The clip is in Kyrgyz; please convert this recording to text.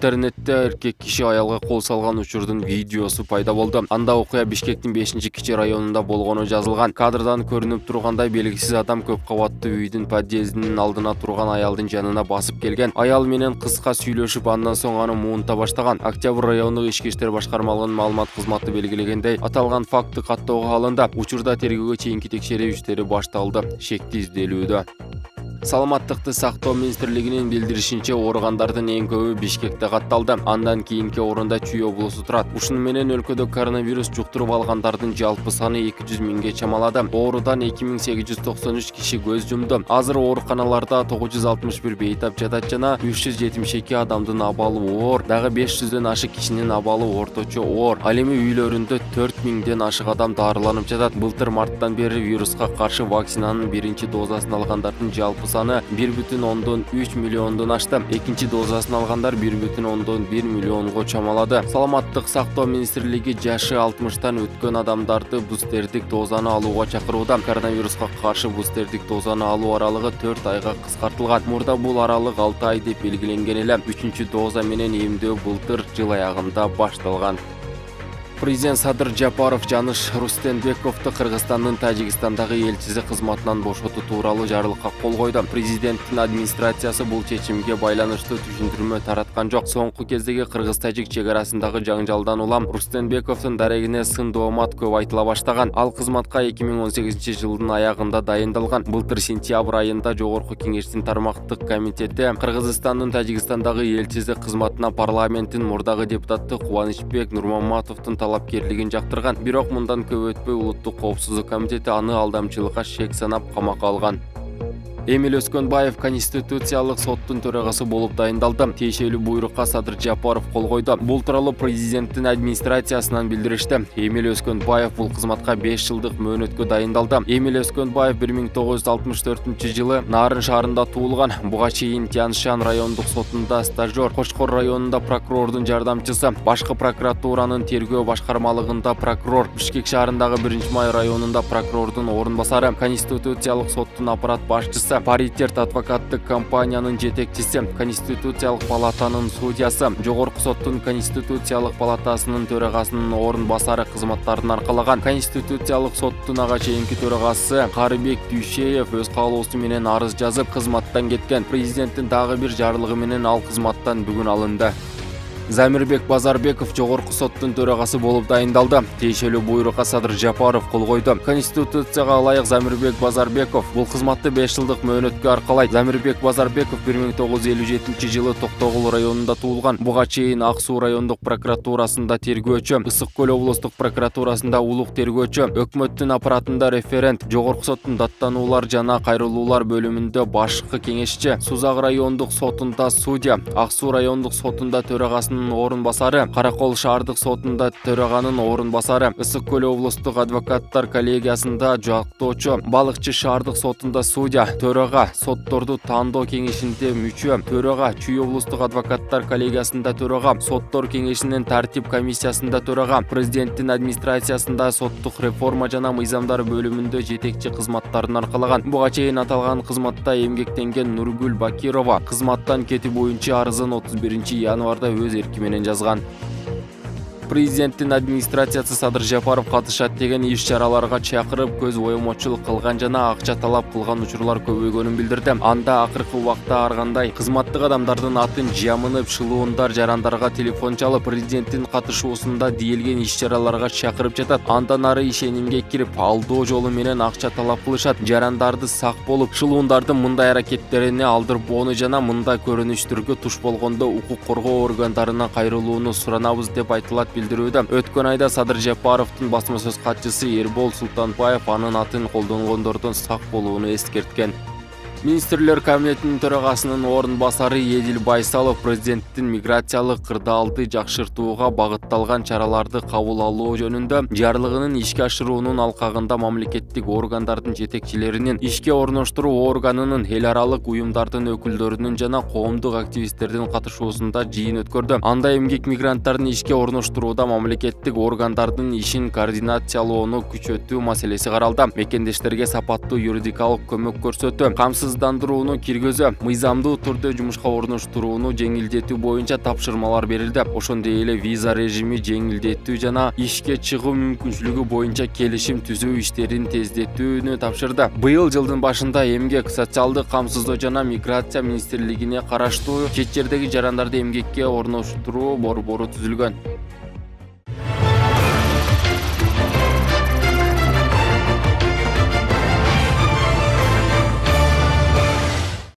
Интернетте эркек киши аялга кол салган учурдун видеосу пайда болду. Анда окуя Бишкектин 5-кичи районунда болгону жазылган. Кадрдан көрүнүп тургандай белгисиз адам көп кабаттуу үйдүн подъездинин алдына турган аялдын жанына басып келген. Аял менен кыска сүйлөшүп, андан соң аны муунта баштаган. Октябрь райондук ички иштер башкармалыгынын маалымат кызматы белгилегендей, аталган факты каттоого алынды. Учурда тергөөгө чейинки текшерүү иштери башталды. Шекти изделүүдө. Саламаттыкты сактоо министрлигинин билдиришинче, ооругандардын эң көбү Бишкекте катталды. Андан кийинки орунда Чүй облусу турат. Ушуну менен өлкөдө коронавирус жуктуруп алгандардын жалпы саны 200 миңге чамалады. Оорудан 2893 киши көз жумду. Азыр ооруканаларда 961 бейтап жатат жана 372 адамдын абалы оор, дагы 500дөн ашык кишинин абалы орточо оор. Ал эми үйлөрүндө 4000ден ашык адам дарыланып жатат. Былтыр марттан бери вируска каршы вакцинанын биринчи дозасын алгандардын жалпы саны 1,3 миллиондон ашты. Экинчи дозасын алгандар 1,1 миллионго чамалады. Саламаттык сактоо министрлиги жашы 60тан өткөн адамдарды бустердик дозаны алууга чакырууда. Коронавируска каршы бустердик дозаны алуу аралыгы 4 айга кыскартылган. Мурда бул аралык 6 ай деп белгиленген эле. 3-чү доза менен эмдөө былтыр жыл аягында башталган. Президент Садыр Жапаров Жаныш Рустенбековду Кыргызстандын Тажикстандагы элчиси кызматынан бошотуу тууралуу жарлыкка кол койду. Президенттин администрациясы бул чечимге байланыштуу түшүндүрмө тараткан жок. Соңку кездеги Кыргыз-Тажик чек арасындагы жаңжалдан улам Рустенбековдун дарегине сын доомат көп айтыла баштаган. Ал кызматка 2018-жылдын аягында дайындалган. Былтыр сентябрь айында Жогорку Кеңештин тармактык комитети Кыргызстандын Тажикстандагы элчиси кызматына парламенттин мурдагы депутаты Кубанычбек Нурмаматовдун талапкерлигин жактырган. Бирок мындан көп өтпөй Улуттук коопсуздук комитети аны алдамчылыкка шек санап камакка алган. Эмил Өскөнбаев Конституциялык соттун төрагасы болуп дайындалды. Тиешелүү буйрукка Садыр Жапаров кол койду. Бул тууралуу президенттин администрациясынан билдиришти. Эмил Өскөнбаев бул кызматка 5 жылдык мөөнөткө дайындалды. Эмил Өскөнбаев 1964-жылы Нарын шаарында туулган. Буга чейин Тянь-Шань райондук сотунда стажер, Кошкор районунда прокурордун жардамчысы, башкы прокуратуранын тергөө башкармалыгында прокурор, Бишкек шаарындагы 1-Май районунда прокурордун орун басары, Конституциялык соттун аппарат башчысы, Паритет адвокаттык компаниянын жетекчиси, Конституциялык палатанын судьясы, Жогорку соттун Конституциялык палатасынын төрагасынын орун басары кызматтарын аркалаган. Конституциялык соттун ага чейинки төрагасы Карыбек Дүйшеев өз каалоосу менен арыз жазып, кызматтан кеткен. Президенттин дагы бир жарлыгы менен ал кызматтан бүгүн алынды. Замирбек Базарбеков Жогорку соттун төрагасы болуп дайындалды. Тиешелүү буйрукка Садыр Жапаров кол койду. Конституцияга ылайык Замирбек Базарбеков бул кызматты 5 жылдык мөөнөткө аркалайт. Замирбек Базарбеков 1957-жылы Токтогул районунда туулган. Буга чейин Ак Суу райондук прокуратурасында тергөөчү, Ысык Көл облустук прокуратурасында улук тергөөчү, өкмөттүн аппаратында референт, Жогорку соттун даттануулар жана кайрылуулар бөлүмүндө башкы кеңешчи, Сузак райондук сотунда судья, Ак Суу райондук сотунда төрагасы орун басары, Каракол шаардык сотунда төраганын орун басары, Ысык Көл облустук адвокаттар коллегиясында жактоочу, Балыкчы шаардык сотунда судья, төрага, сотторду тандоо кеңешинде мүчө, төрага, Чүй облустук адвокаттар коллегиясында төрага, соттор кеңешинин тартип комиссиясында төрага, президенттин администрациясында соттук реформа жана мыйзамдар бөлүмүндө жетекчи кызматтарын аркалаган. Буга чейин аталган кызматта эмгектенген Нургүл Бакирова кызматтан кетүү боюнча арызын 31-январда өз эрки менен жазган. Президенттин администрациясы Садыр Жапаров катышат деген иш-чараларга чакырып, көз боемочулук кылган жана акча талап кылган учурлар көбөйгөнүн билдирди. Анда акыркы убакта аргандай кызматтык адамдардын атын жамынып, шылуундар жарандарга телефон чалып, президенттин катышуусунда дийлген иш-чараларга чакырып жатат. Андан ары ишенимге кирип, алдоо жолу менен акча талап кылышат. Жарандарды сак болуп, шылуундардын мындай аракеттерине алдырбоону жана мындай көрүнүштөргө туш болгондо укук коргоо органдарына кайрылууну суранабыз деп айтылат билдирүүдө. Өткөн айда Садыр Жапаровдун басма сөз катчысы Эрбол Султанбаев анын атын колдонгондордун сак болууну эскерткен. Министрлер кабинетинин төрагасынын орун басары Едил Байсалов президенттин миграциялык кырдаалды жакшыртууга багытталган чараларды кабыл алуу жөнүндө жарлыгынын ишке ашыруунун алкагында мамлекеттик органдардын жетекчилеринин, ишке орноштуруу органынын, эл аралык уюмдардын өкүлдөрүнүн жана коомдук активисттердин катышуусунда жыйын өткөрдү. Анда эмгек мигранттарын ишке орноштурууда мамлекеттик органдардын ишин координациялоону күчөтүү маселеси каралды. Мекендештерге сапаттуу юридикалык көмөк көрсөтүү, камсыз камсыздандырууну киргизүү, мыйзамдуу түрдө жумушка орноштурууну жеңилдетүү боюнча тапшырмалар берилди. Ошондой эле виза режими жеңилдетүү жана ишке чыгуу мүмкүнчүлүгү боюнча келишим түзүү иштерин тездетүүнү тапшырды. Быйыл жылдын башында эмгек, социалдык камсыздоо жана миграция министрлигине караштуу чет жердеги жарандарды эмгекке орноштуруу борбору түзүлгөн.